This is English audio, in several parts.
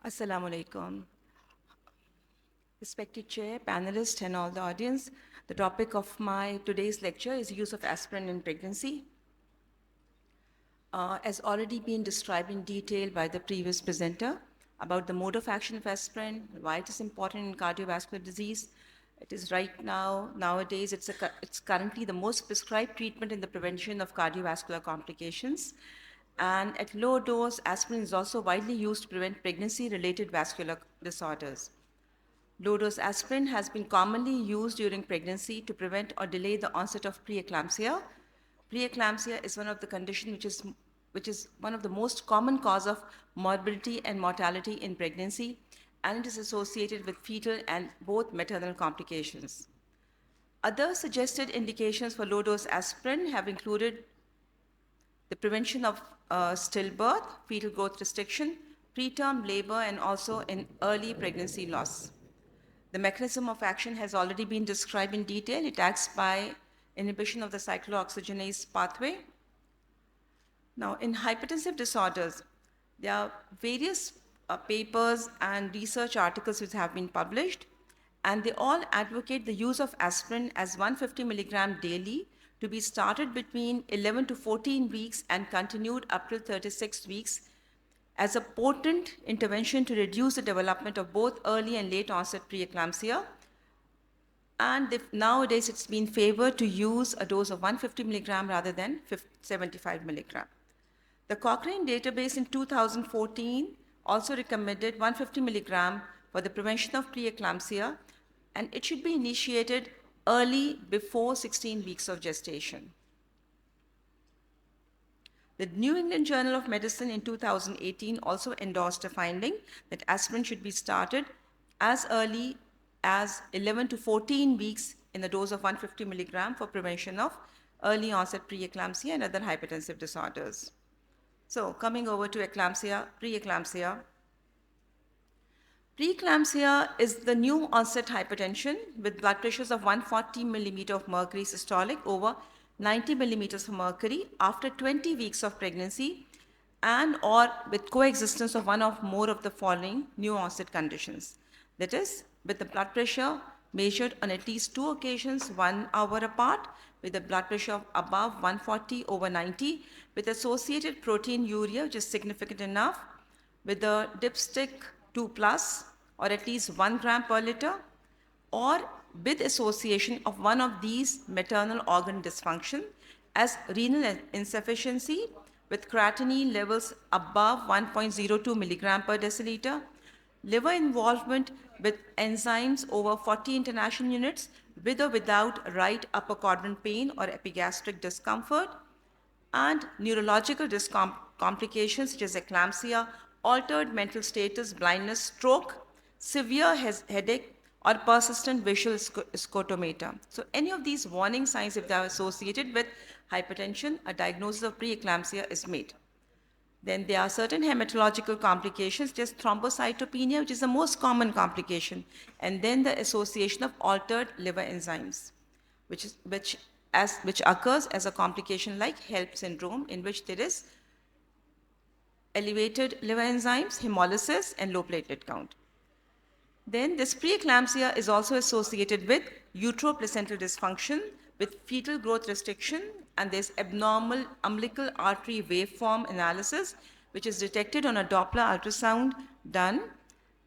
Assalamu alaikum. Respected chair, panelists, and all the audience, the topic of my today's lecture is use of aspirin in pregnancy. As already been described in detail by the previous presenter about the mode of action of aspirin, why it is important in cardiovascular disease. It is right now, nowadays, it's currently the most prescribed treatment in the prevention of cardiovascular complications. And at low dose, aspirin is also widely used to prevent pregnancy-related vascular disorders. Low-dose aspirin has been commonly used during pregnancy to prevent or delay the onset of preeclampsia. Preeclampsia is one of the conditions which is one of the most common cause of morbidity and mortality in pregnancy, and it is associated with fetal and both maternal complications. Other suggested indications for low-dose aspirin have included the prevention of stillbirth, fetal growth restriction, preterm labor, and also in early pregnancy loss. The mechanism of action has already been described in detail. It acts by inhibition of the cyclooxygenase pathway. Now, in hypertensive disorders, there are various papers and research articles which have been published, and they all advocate the use of aspirin as 150 milligram daily to be started between 11 to 14 weeks and continued up to 36 weeks as a potent intervention to reduce the development of both early and late onset preeclampsia. And nowadays it's been favored to use a dose of 150 milligram rather than 75 milligram. The Cochrane database in 2014 also recommended 150 milligram for the prevention of preeclampsia, and it should be initiated early before 16 weeks of gestation. The New England Journal of Medicine in 2018 also endorsed a finding that aspirin should be started as early as 11 to 14 weeks in the dose of 150 milligram for prevention of early onset preeclampsia and other hypertensive disorders. So coming over to preeclampsia. Preeclampsia is the new onset hypertension with blood pressures of 140 millimeter of mercury systolic over 90 millimeters of mercury after 20 weeks of pregnancy and or with coexistence of one or more of the following new onset conditions. That is, with the blood pressure measured on at least 2 occasions 1 hour apart, with a blood pressure of above 140 over 90, with associated proteinuria, which is significant enough, with the dipstick 2 plus, or at least 1 gram per liter, or with association of one of these maternal organ dysfunction as renal insufficiency with creatinine levels above 1.02 milligram per deciliter, liver involvement with enzymes over 40 international units with or without right upper quadrant pain or epigastric discomfort, and neurological complications such as eclampsia, altered mental status, blindness, stroke, severe headache, or persistent visual scotometer. So any of these warning signs, if they are associated with hypertension, a diagnosis of preeclampsia is made. Then there are certain hematological complications, just thrombocytopenia, which is the most common complication, and then the association of altered liver enzymes, which occurs as a complication like HELP syndrome, in which there is elevated liver enzymes, hemolysis, and low platelet count. Then this preeclampsia is also associated with uteroplacental dysfunction, with fetal growth restriction, and there's abnormal umbilical artery waveform analysis, which is detected on a Doppler ultrasound done.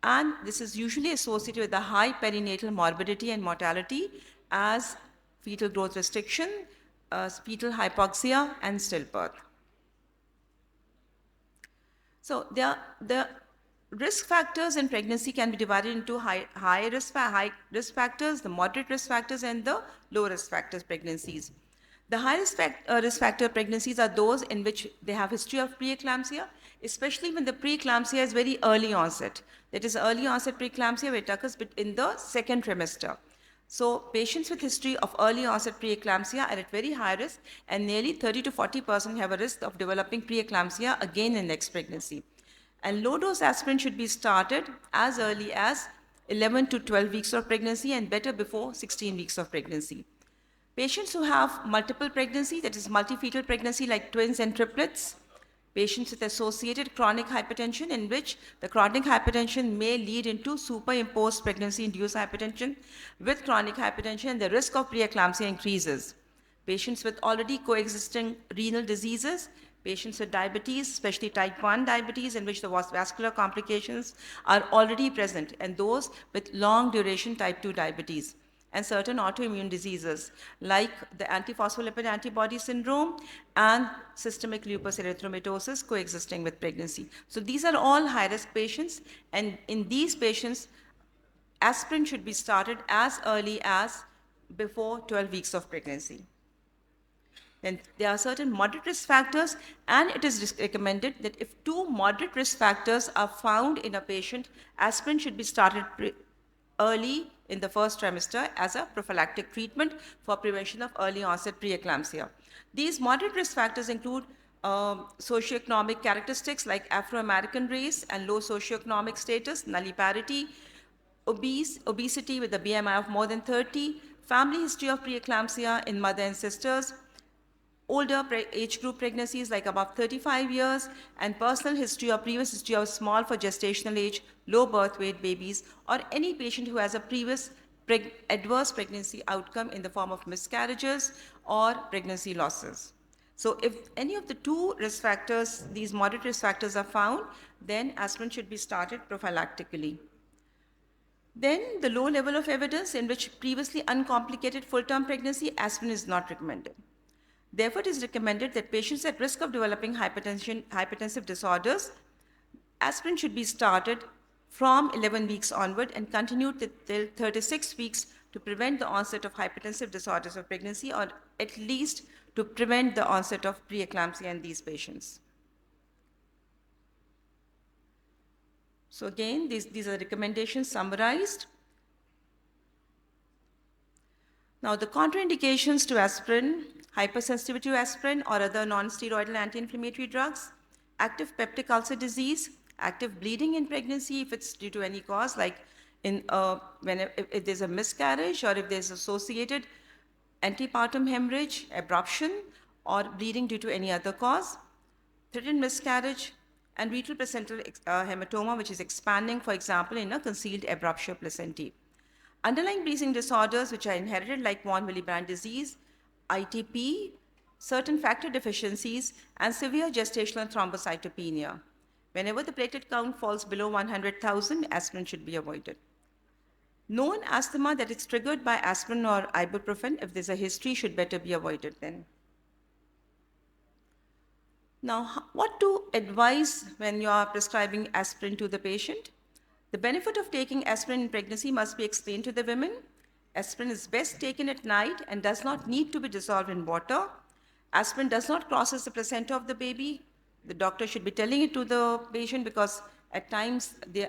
And this is usually associated with a high perinatal morbidity and mortality as fetal growth restriction, fetal hypoxia, and stillbirth. So the risk factors in pregnancy can be divided into high risk factors, the moderate risk factors, and the low risk factors pregnancies. The high risk factor pregnancies are those in which they have history of preeclampsia, especially when the preeclampsia is very early onset. That is early onset preeclampsia where it occurs in the second trimester. So patients with history of early onset preeclampsia are at very high risk, and nearly 30 to 40% have a risk of developing preeclampsia again in next pregnancy. And low-dose aspirin should be started as early as 11 to 12 weeks of pregnancy and better before 16 weeks of pregnancy. Patients who have multiple pregnancy, that is multifetal pregnancy like twins and triplets, Patients with associated chronic hypertension, in which the chronic hypertension may lead into superimposed pregnancy-induced hypertension with chronic hypertension, and the risk of preeclampsia increases. Patients with already coexisting renal diseases, patients with diabetes, especially type 1 diabetes, in which the vascular complications are already present, and those with long duration type 2 diabetes, and certain autoimmune diseases like the antiphospholipid antibody syndrome and systemic lupus erythematosus coexisting with pregnancy. So these are all high-risk patients, and in these patients, aspirin should be started as early as before 12 weeks of pregnancy. Then there are certain moderate risk factors, and it is recommended that if two moderate risk factors are found in a patient, aspirin should be started early in the first trimester as a prophylactic treatment for prevention of early onset preeclampsia. These moderate risk factors include socioeconomic characteristics like Afro-American race and low socioeconomic status, nulliparity, obesity with a BMI of more than 30, family history of preeclampsia in mother and sisters, older age group pregnancies like above 35 years, and personal history or previous history of small for gestational age, low birth weight babies, or any patient who has a previous adverse pregnancy outcome in the form of miscarriages or pregnancy losses. So if any of the two risk factors, these moderate risk factors are found, then aspirin should be started prophylactically. Then the low level of evidence in which previously uncomplicated full-term pregnancy, aspirin is not recommended. Therefore, it is recommended that patients at risk of developing hypertensive disorders, aspirin should be started from 11 weeks onward and continued till 36 weeks to prevent the onset of hypertensive disorders of pregnancy, or at least to prevent the onset of preeclampsia in these patients. So again, these are recommendations summarized. Now, the contraindications to aspirin: hypersensitivity to aspirin or other non-steroidal anti-inflammatory drugs, active peptic ulcer disease, active bleeding in pregnancy if it's due to any cause, like if there's a miscarriage or if there's associated antepartum hemorrhage, abruption, or bleeding due to any other cause, threatened miscarriage, and retal placental hematoma, which is expanding, for example, in a concealed abruptio placentae. Underlying bleeding disorders which are inherited, like von Willebrand disease, ITP, certain factor deficiencies, and severe gestational thrombocytopenia. Whenever the platelet count falls below 100,000, aspirin should be avoided. Known asthma that is triggered by aspirin or ibuprofen, if there's a history, should better be avoided then. Now, what to advise when you are prescribing aspirin to the patient? The benefit of taking aspirin in pregnancy must be explained to the women. Aspirin is best taken at night and does not need to be dissolved in water. Aspirin does not cross the placenta of the baby. The doctor should be telling it to the patient, because at times they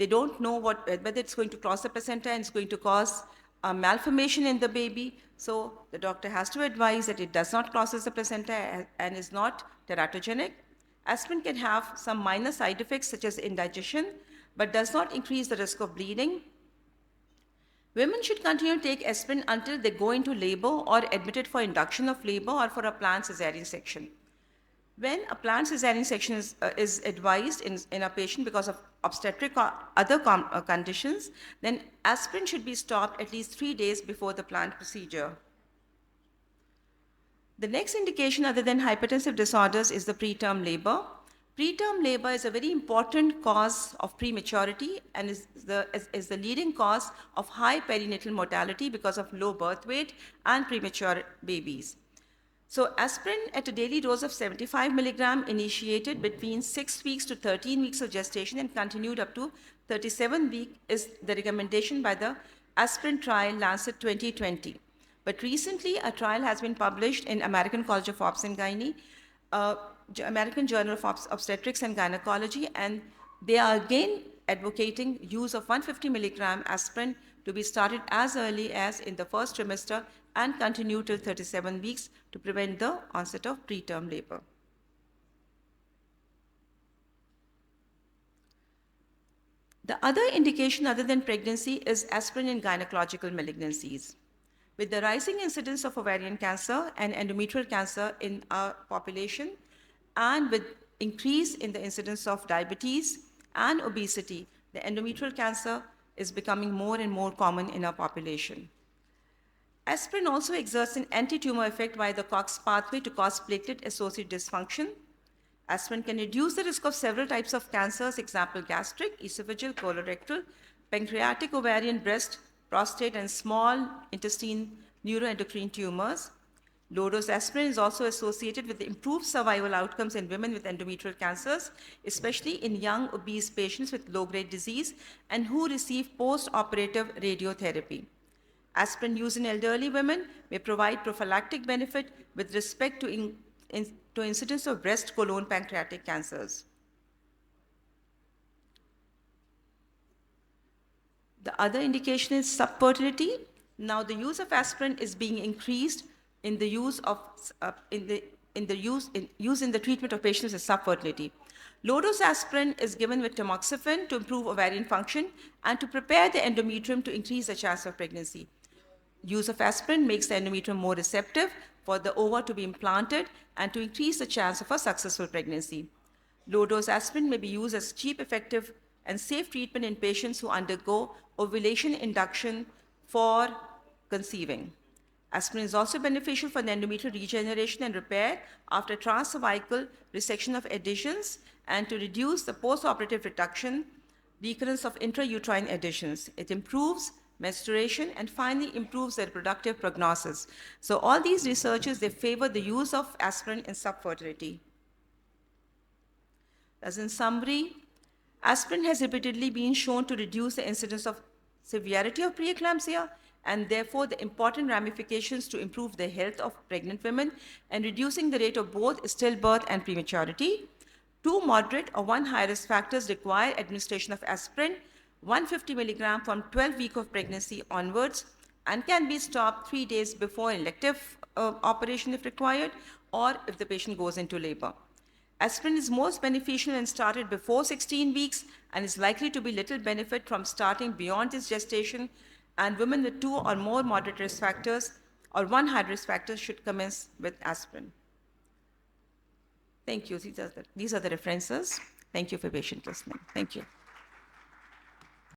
don't know whether it's going to cross the placenta and it's going to cause a malformation in the baby. So the doctor has to advise that it does not cross the placenta and is not teratogenic. Aspirin can have some minor side effects such as indigestion, but does not increase the risk of bleeding. Women should continue to take aspirin until they go into labor or admitted for induction of labor or for a planned cesarean section. When a planned cesarean section is advised in a patient because of obstetric or other conditions, then aspirin should be stopped at least 3 days before the planned procedure. The next indication other than hypertensive disorders is the preterm labor. Preterm labor is a very important cause of prematurity and is the leading cause of high perinatal mortality because of low birth weight and premature babies. So aspirin at a daily dose of 75 milligram initiated between 6 weeks to 13 weeks of gestation and continued up to 37 weeks is the recommendation by the aspirin trial Lancet 2020. But recently, a trial has been published in American College of Obs and Gynae, American Journal of Obstetrics and Gynecology, and they are again advocating use of 150 milligram aspirin to be started as early as in the first trimester and continue till 37 weeks to prevent the onset of preterm labor. The other indication other than pregnancy is aspirin in gynecological malignancies. With the rising incidence of ovarian cancer and endometrial cancer in our population, and with increase in the incidence of diabetes and obesity, the endometrial cancer is becoming more and more common in our population. Aspirin also exerts an anti-tumor effect via the COX pathway to cause platelet-associated dysfunction. Aspirin can reduce the risk of several types of cancers, example gastric, esophageal, colorectal, pancreatic, ovarian, breast, prostate, and small intestine neuroendocrine tumors. Low-dose aspirin is also associated with improved survival outcomes in women with endometrial cancers, especially in young obese patients with low-grade disease and who receive post-operative radiotherapy. Aspirin used in elderly women may provide prophylactic benefit with respect to incidence of breast, colon, pancreatic cancers. The other indication is subfertility. Now, the use of aspirin is being increased in the use of in the treatment of patients with subfertility. Low-dose aspirin is given with tamoxifen to improve ovarian function and to prepare the endometrium to increase the chance of pregnancy. Use of aspirin makes the endometrium more receptive for the ova to be implanted and to increase the chance of a successful pregnancy. Low-dose aspirin may be used as cheap, effective, and safe treatment in patients who undergo ovulation induction for conceiving. Aspirin is also beneficial for the endometrial regeneration and repair after transcervical resection of adhesions and to reduce the post-operative recurrence of intrauterine adhesions. It improves menstruation and finally improves the reproductive prognosis. So all these researchers, they favor the use of aspirin in subfertility. As in summary, aspirin has repeatedly been shown to reduce the incidence of severity of preeclampsia and therefore the important ramifications to improve the health of pregnant women and reducing the rate of both stillbirth and prematurity. 2 moderate or 1 high-risk factors require administration of aspirin, 150 milligram from 12 weeks of pregnancy onwards, and can be stopped 3 days before elective operation if required, or if the patient goes into labor. Aspirin is most beneficial when started before 16 weeks and is likely to be little benefit from starting beyond this gestation, and women with 2 or more moderate risk factors or 1 high risk factor should commence with aspirin. Thank you. These are the references. Thank you for patient listening. Thank you.